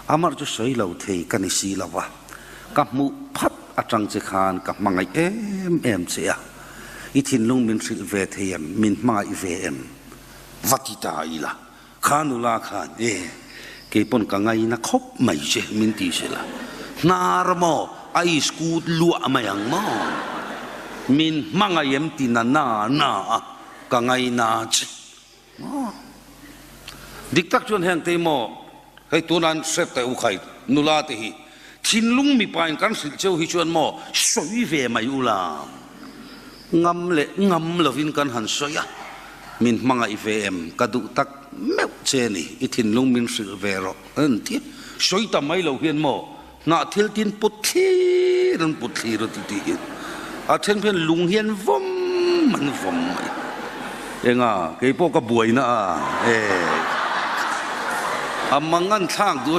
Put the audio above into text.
amar chu soi lo thei kanisi lawa kamu phat atang che khan ka mangai em che a ithin lung min sil ve theiam min mai ve em vatita ila khanula khan ke pon ka ngai na khop mai che min ti sela narmo ai skut lua mayang mo min mangayem tinana na ka ngai na che diktak chon hang te mo kai tunan set te u khai nula te hi thin lung mi pain kan sil cheu hi chuan mo soi ve mai ula ngam lovin kan han soya min manga ivm kadu tak meu che ni ithin lung min sil ve ro an ti soi ta mai lo hian mo na thil tin puthi ran puthi ro ti ti a then phen lung hian vom man vom mai enga ke po ka buai na amangan thang du